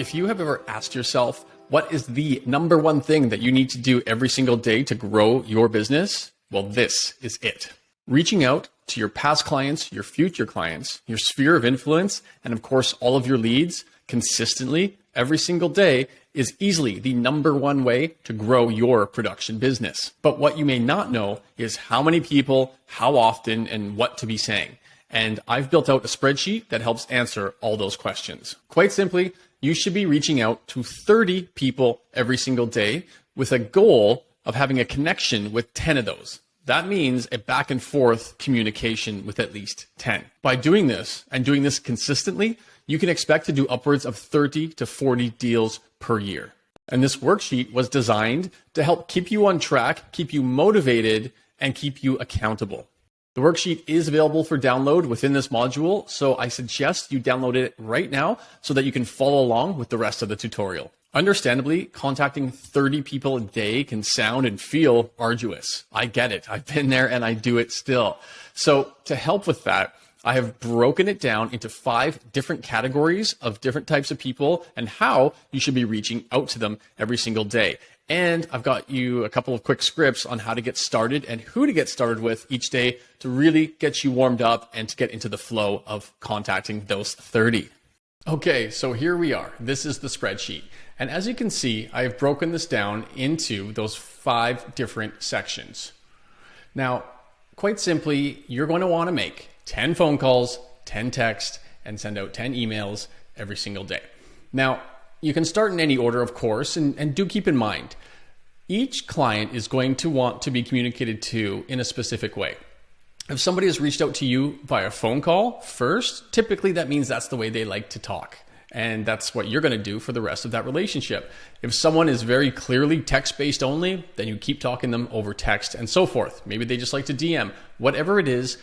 If you have ever asked yourself, what is the number one thing that you need to do every single day to grow your business? Well, this is it. Reaching out to your past clients, your future clients, your sphere of influence, and of course, all of your leads consistently every single day is easily the number one way to grow your production business. But what you may not know is how many people, how often, and what to be saying. And I've built out a spreadsheet that helps answer all those questions. Quite simply, you should be reaching out to 30 people every single day with a goal of having a connection with 10 of those. That means a back and forth communication with at least 10. By doing this and doing this consistently, you can expect to do upwards of 30 to 40 deals per year. And this worksheet was designed to help keep you on track, keep you motivated, and keep you accountable. The worksheet is available for download within this module, so I suggest you download it right now so that you can follow along with the rest of the tutorial. Understandably, contacting 30 people a day can sound and feel arduous. I get it. I've been there and I do it still. So to help with that, I have broken it down into 5 different categories of different types of people and how you should be reaching out to them every single day. And I've got you a couple of quick scripts on how to get started and who to get started with each day to really get you warmed up and to get into the flow of contacting those 30. Okay, so here we are. This is the spreadsheet. And as you can see, I've broken this down into those 5 different sections. Now, quite simply, you're going to want to make 10 phone calls, 10 texts, and send out 10 emails every single day. Now, you can start in any order, of course, and do keep in mind, each client is going to want to be communicated to in a specific way. If somebody has reached out to you via phone call first, typically that means that's the way they like to talk. And that's what you're going to do for the rest of that relationship. If someone is very clearly text-based only, then you keep talking them over text and so forth. Maybe they just like to DM. Whatever it is,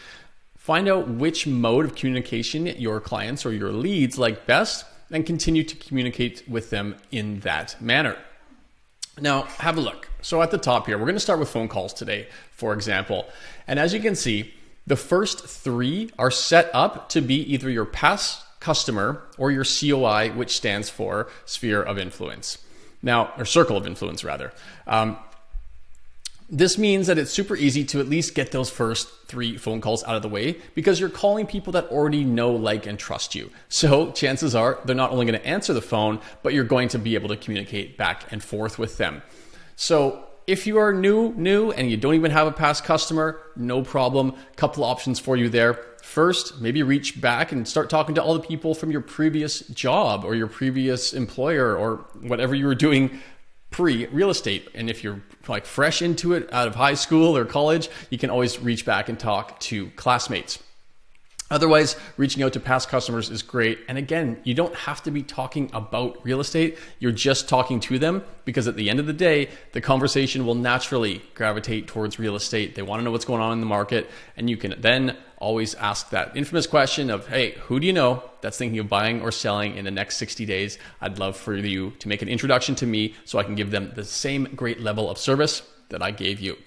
find out which mode of communication your clients or your leads like best and continue to communicate with them in that manner. Now, have a look. So at the top here, we're going to start with phone calls today, for example. And as you can see, the first 3 are set up to be either your past customer or your COI, which stands for sphere of influence. Now, or circle of influence rather. This means that it's super easy to at least get those first 3 phone calls out of the way because you're calling people that already know, like, and trust you. So chances are they're not only going to answer the phone, but you're going to be able to communicate back and forth with them. So if you are new and you don't even have a past customer, no problem. Couple options for you there. First, maybe reach back and start talking to all the people from your previous job or your previous employer or whatever you were doing pre-real estate. And if you're like fresh into it out of high school or college, you can always reach back and talk to classmates. Otherwise, reaching out to past customers is great. And again, you don't have to be talking about real estate. You're just talking to them because at the end of the day, the conversation will naturally gravitate towards real estate. They want to know what's going on in the market. And you can then always ask that infamous question of, hey, who do you know that's thinking of buying or selling in the next 60 days? I'd love for you to make an introduction to me so I can give them the same great level of service that I gave you.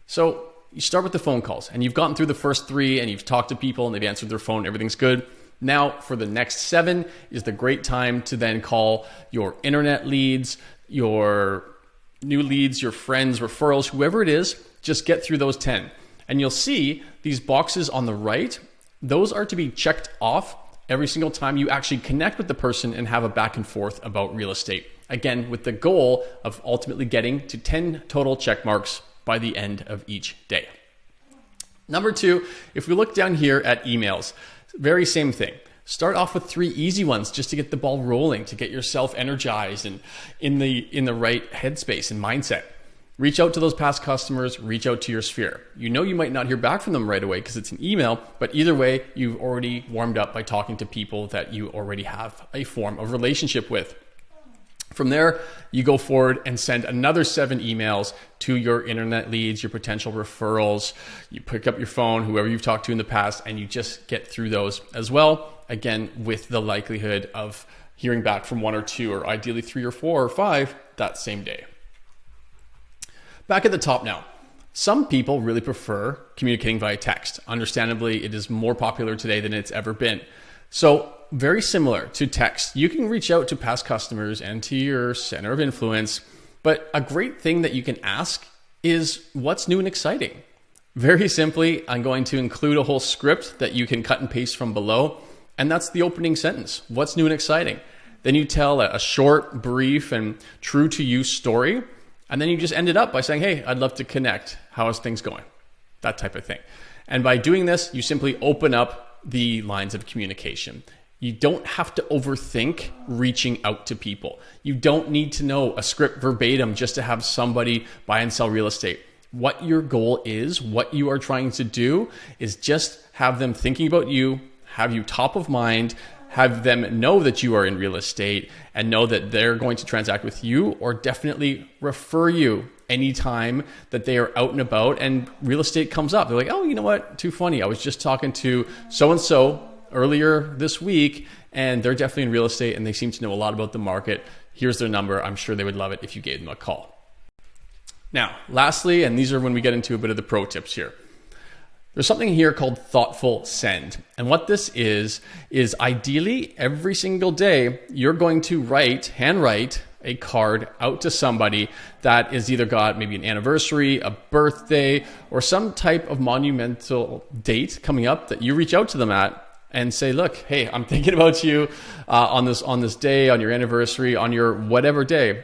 So you start with the phone calls and you've gotten through the first 3 and you've talked to people and they've answered their phone, everything's good. Now for the next 7 is the great time to then call your internet leads, your new leads, your friends, referrals, whoever it is, just get through those 10. And you'll see these boxes on the right, those are to be checked off every single time you actually connect with the person and have a back and forth about real estate. Again, with the goal of ultimately getting to 10 total check marks by the end of each day. Number 2, if we look down here at emails, very same thing. Start off with 3 easy ones just to get the ball rolling, to get yourself energized and in the right headspace and mindset. Reach out to those past customers, reach out to your sphere. You know you might not hear back from them right away because it's an email, but either way, you've already warmed up by talking to people that you already have a form of relationship with. From there, you go forward and send another 7 emails to your internet leads, your potential referrals. You pick up your phone, whoever you've talked to in the past, and you just get through those as well. Again, with the likelihood of hearing back from 1 or 2, or ideally 3 or 4 or 5 that same day. Back at the top now. Some people really prefer communicating via text. Understandably, it is more popular today than it's ever been. So very similar to text, you can reach out to past customers and to your center of influence, but a great thing that you can ask is what's new and exciting? Very simply, I'm going to include a whole script that you can cut and paste from below, and that's the opening sentence. What's new and exciting? Then you tell a short, brief, and true to you story, and then you just end it up by saying, hey, I'd love to connect. How is things going? That type of thing. And by doing this, you simply open up the lines of communication. You don't have to overthink reaching out to people. You don't need to know a script verbatim just to have somebody buy and sell real estate. What your goal is, what you are trying to do is just have them thinking about you, have you top of mind, have them know that you are in real estate and know that they're going to transact with you or definitely refer you anytime that they are out and about and real estate comes up. They're like, oh, you know what? Too funny. I was just talking to so-and-so earlier this week and they're definitely in real estate and they seem to know a lot about the market. Here's their number. I'm sure they would love it if you gave them a call. Now, lastly, and these are when we get into a bit of the pro tips here. There's something here called thoughtful send. And what this is ideally every single day, you're going to handwrite a card out to somebody that is either got maybe an anniversary, a birthday, or some type of monumental date coming up that you reach out to them at and say, look, hey, I'm thinking about you on this day, on your anniversary, on your whatever day,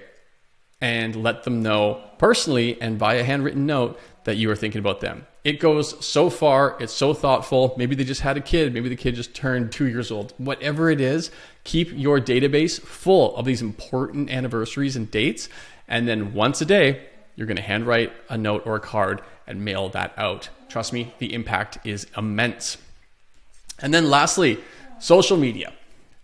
and let them know personally and by a handwritten note that you are thinking about them. It goes so far, it's so thoughtful. Maybe they just had a kid, maybe the kid just turned 2 years old. Whatever it is, keep your database full of these important anniversaries and dates. And then once a day, you're gonna handwrite a note or a card and mail that out. Trust me, the impact is immense. And then lastly, social media.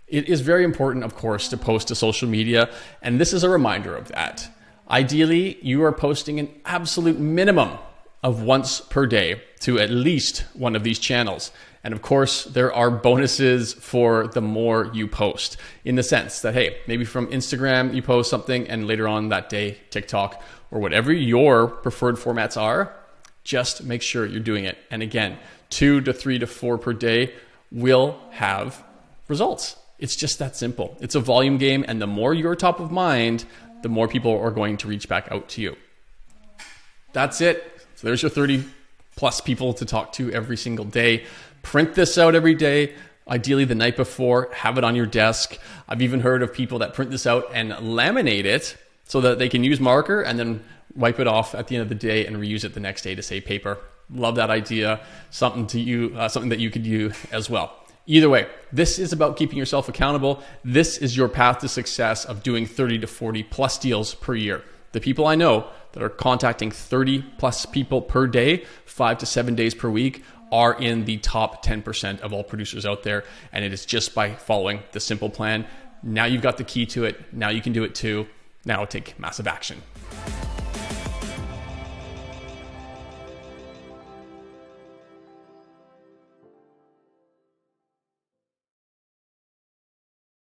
It is very important, of course, to post to social media, and this is a reminder of that. Ideally, you are posting an absolute minimum of once per day to at least one of these channels. And of course, there are bonuses for the more you post in the sense that, hey, maybe from Instagram, you post something and later on that day, TikTok or whatever your preferred formats are, just make sure you're doing it. And again, 2 to 3 to 4 per day will have results. It's just that simple. It's a volume game, and the more you're top of mind, the more people are going to reach back out to you. That's it. So there's your 30 plus people to talk to every single day. Print this out every day, ideally the night before, have it on your desk. I've even heard of people that print this out and laminate it so that they can use marker and then wipe it off at the end of the day and reuse it the next day to save paper. Love that idea. Something that you could do as well. Either way, this is about keeping yourself accountable. This is your path to success of doing 30 to 40 plus deals per year. The people I know that are contacting 30 plus people per day, 5 to 7 days per week, are in the top 10% of all producers out there. And it is just by following the simple plan. Now you've got the key to it. Now you can do it too. Now take massive action.